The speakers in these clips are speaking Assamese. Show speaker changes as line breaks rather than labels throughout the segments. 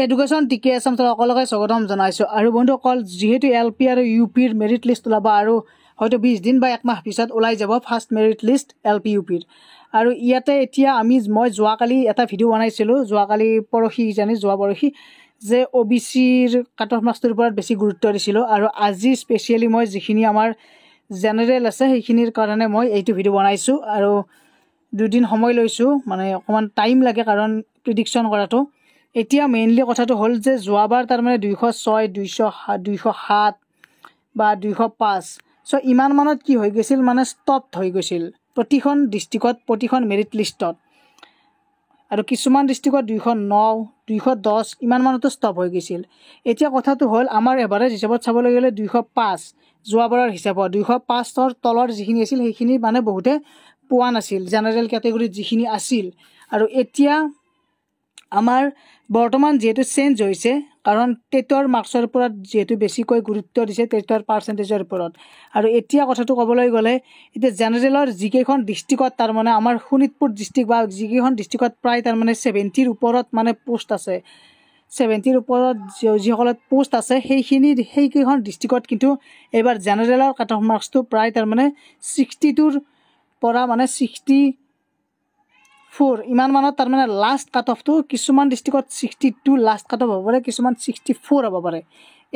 এডুকেশ্যন টিকে আছাম সকলোকে স্বাগতম জনাইছোঁ। আৰু বন্ধুসকল, যিহেতু LP আৰু UPৰ মেৰিট লিষ্ট ওলাব আৰু হয়তো 20 দিন বা 1 মাহ পিছত ওলাই যাব ফাৰ্ষ্ট মেৰিট লিষ্ট LP UPৰ। আৰু ইয়াতে এতিয়া মই যোৱাকালি এটা ভিডিঅ' বনাইছিলোঁ, যোৱা পৰহি যে OBCৰ কাট অফ মাৰ্কছটোৰ ওপৰত বেছি গুৰুত্ব দিছিলোঁ। আৰু আজি স্পেচিয়েলি মই যিখিনি আমাৰ জেনেৰেল আছে সেইখিনিৰ কাৰণে মই এইটো ভিডিঅ' বনাইছোঁ। আৰু 2 দিন সময় লৈছোঁ, মানে অকণমান টাইম লাগে কাৰণ প্ৰিডিকশ্যন কৰাটো। এতিয়া মেইনলি কথাটো হ'ল যে যোৱাবাৰ তাৰমানে 206, 207 বা 205 চ' ইমান মানত কি হৈ গৈছিল, মানে ষ্টপ হৈ গৈছিল প্ৰতিখন ডিষ্ট্ৰিক্টত, প্ৰতিখন মেৰিট লিষ্টত। আৰু কিছুমান ডিষ্ট্ৰিক্টত 209, 210 ইমান মানতো ষ্টপ হৈ গৈছিল। এতিয়া কথাটো হ'ল আমাৰ এভাৰেজ হিচাপত চাবলৈ গ'লে 205 যোৱাবাৰৰ হিচাপত 205ৰ তলৰ যিখিনি আছিল সেইখিনি মানে বহুতে পোৱা নাছিল, জেনেৰেল কেটেগৰীত যিখিনি আছিল। আৰু এতিয়া আমাৰ বৰ্তমান যিহেতু চেঞ্জ হৈছে, কাৰণ টেটৰ মাৰ্কছৰ ওপৰত যিহেতু বেছিকৈ গুৰুত্ব দিছে, টেটৰ পাৰ্চেণ্টেজৰ ওপৰত। আৰু এতিয়া কথাটো ক'বলৈ গ'লে এতিয়া জেনেৰেলৰ যিকেইখন ডিষ্ট্ৰিক্টত তাৰমানে আমাৰ শোণিতপুৰ ডিষ্ট্ৰিক্ট বা যিকেইখন ডিষ্ট্ৰিক্টত প্ৰায় তাৰমানে 70ৰ ওপৰত মানে পোষ্ট আছে, 70ৰ ওপৰত যিসকলত পোষ্ট আছে সেইকেইখন ডিষ্ট্ৰিক্টত কিন্তু এইবাৰ জেনেৰেলৰ কাট অফ মাৰ্কছটো প্ৰায় তাৰমানে 62ৰ পৰা মানে 64 ইমান মানত তাৰমানে লাষ্ট কাট অফটো। কিছুমান ডিষ্ট্ৰিক্টত 62 লাষ্ট কাট অফ হ'ব পাৰে, কিছুমান 64 হ'ব পাৰে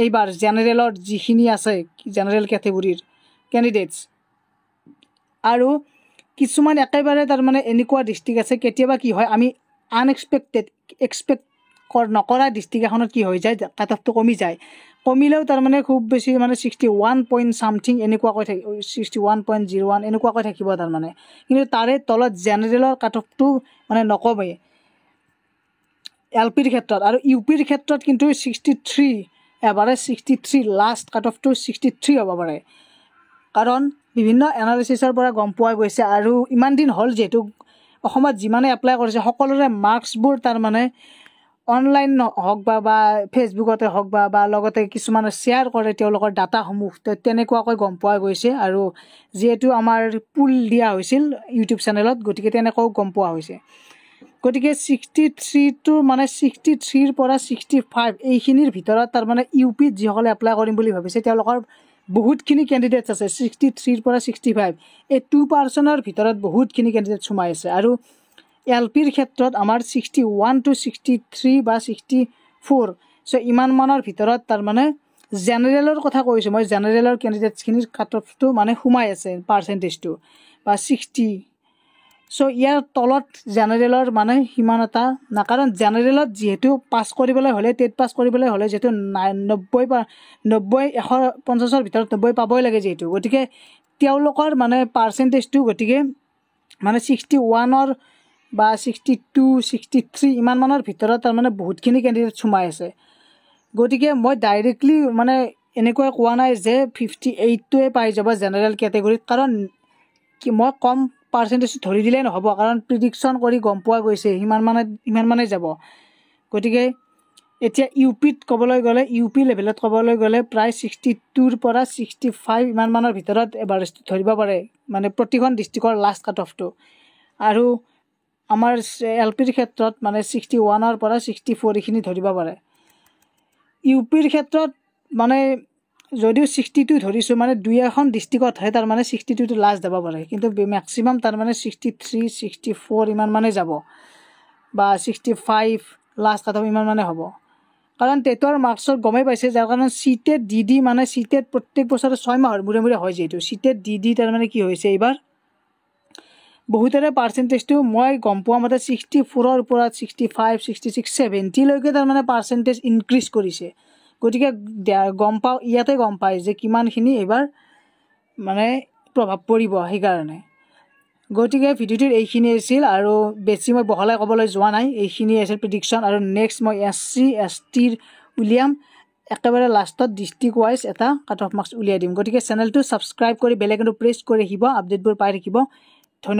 এইবাৰ জেনেৰেলৰ যিখিনি আছে জেনেৰেল কেটেগৰীৰ কেণ্ডিডেটছ। আৰু কিছুমান একেবাৰে তাৰমানে এনেকুৱা ডিষ্ট্ৰিক্ট আছে, কেতিয়াবা কি হয় আমি এক্সপেক্ট নকৰা ডিষ্ট্ৰিক্ট এখনত কি হৈ যায়, কাট অফটো কমি যায়। কমিলেও তাৰমানে খুব বেছি মানে 61 পইণ্ট ছামথিং এনেকুৱাকৈ থাকিব, 61.01 এনেকুৱাকৈ থাকিব তাৰমানে। কিন্তু তাৰে তলত জেনেৰেলৰ কাট অফটো মানে নকমে LPৰ ক্ষেত্ৰত। আৰু UPৰ ক্ষেত্ৰত কিন্তু 63 এভাৰেজ 63 লাষ্ট কাট অফটো 63 হ'ব পাৰে। কাৰণ বিভিন্ন এনালিচিছৰ পৰা গম পোৱা গৈছে, আৰু ইমান দিন হ'ল যিহেতু অসমত যিমানে এপ্লাই কৰিছে সকলোৰে মাৰ্কছবোৰ তাৰমানে অনলাইন হওক বা ফেচবুকতে হওক বা লগতে কিছুমানে শ্বেয়াৰ কৰে তেওঁলোকৰ ডাটাসমূহ, তেনেকুৱাকৈ গম পোৱা গৈছে। আৰু যিহেতু আমাৰ পুল দিয়া হৈছিল ইউটিউব চেনেলত, গতিকে তেনেকৈও গম পোৱা হৈছে। গতিকে 63টো মানে 63ৰ পৰা 65 এইখিনিৰ ভিতৰত তাৰমানে UPত যিসকলে এপ্লাই কৰিম বুলি ভাবিছে তেওঁলোকৰ বহুতখিনি কেণ্ডিডেটছ আছে। 63ৰ পৰা 65 এই 2% ভিতৰত বহুতখিনি কেণ্ডিডেটছ সোমাই আছে। আৰু LPৰ ক্ষেত্ৰত আমাৰ 61 to 63 বা 64 চ' ইমান মানৰ ভিতৰত তাৰমানে জেনেৰেলৰ কথা কৈছোঁ মই, জেনেৰেলৰ কেণ্ডিডেটছখিনিৰ কাট অফটো মানে সোমাই আছে পাৰ্চেণ্টেজটো বা 60। চ' ইয়াৰ তলত জেনেৰেলৰ মানে সিমান এটা না, কাৰণ জেনেৰেলত যিহেতু পাছ কৰিবলৈ হ'লে, টেট পাছ কৰিবলৈ হ'লে যিহেতু 150ৰ ভিতৰত 90 পাবই লাগে যিহেতু, গতিকে তেওঁলোকৰ মানে পাৰ্চেণ্টেজটো গতিকে মানে 61ৰ বা 62, 63 ইমান মানৰ ভিতৰত তাৰমানে বহুতখিনি কেণ্ডিডেট সোমাই আছে। গতিকে মই ডাইৰেক্টলি মানে এনেকৈ কোৱা নাই যে 58টোৱে পাই যাব জেনেৰেল কেটেগৰীত, কাৰণ মই কম পাৰ্চেণ্টেজটো ধৰি দিলেই নহ'ব, কাৰণ প্ৰিডিকশ্যন কৰি গম পোৱা গৈছে ইমান মানে যাব। গতিকে এতিয়া UPত ক'বলৈ গ'লে, UP লেভেলত ক'বলৈ গ'লে প্ৰায় 62ৰ পৰা 65 ইমান মানৰ ভিতৰত এভাৰেজটো ধৰিব পাৰে, মানে প্ৰতিখন ডিষ্ট্ৰিক্টৰ লাষ্ট কাট অফটো। আৰু আমাৰ LPৰ ক্ষেত্ৰত মানে 61ৰ পৰা 64 এইখিনি ধৰিব পাৰে। UPৰ ক্ষেত্ৰত মানে যদিও 62 ধৰিছোঁ, মানে 2-এখন ডিষ্ট্ৰিক্টতহে তাৰমানে 62টো লাষ্ট যাব পাৰে, কিন্তু মেক্সিমাম তাৰমানে 63, 64 ইমান মানে যাব বা 65 লাষ্ট কাট অফ ইমান মানে হ'ব। কাৰণ টেটৰ মাৰ্কছত গমেই পাইছে, যাৰ কাৰণে চিটেট DD মানে চিটেট প্ৰত্যেক বছৰে 6 মাহৰ মূৰে মূৰে হয় যিহেতু, চিটেট DD তাৰমানে কি হৈছে এইবাৰ বহুতৰে পাৰ্চেণ্টেজটো মই গম পোৱা মতে 64ৰ ওপৰত 65, 66, 70লৈকে তাৰমানে পাৰ্চেণ্টেজ ইনক্ৰিজ কৰিছে। গতিকে ইয়াতে গম পায় যে কিমানখিনি এইবাৰ মানে প্ৰভাৱ পৰিব সেইকাৰণে। গতিকে ভিডিঅ'টোত এইখিনি আছিল, আৰু বেছি মই বহলাই ক'বলৈ যোৱা নাই, এইখিনি আছিল প্ৰিডিকশ্যন। আৰু নেক্সট মই SC STৰ উলিয়াম, একেবাৰে লাষ্টত ডিষ্ট্ৰিক্ট ৱাইজ এটা কাট অফ মাৰ্কছ উলিয়াই দিম। গতিকে চেনেলটো ছাবস্ক্ৰাইব কৰি বেল আইকনটো প্ৰেছ কৰি আহিব, আপডেটবোৰ পাই থাকিব। ধন্যবাদ।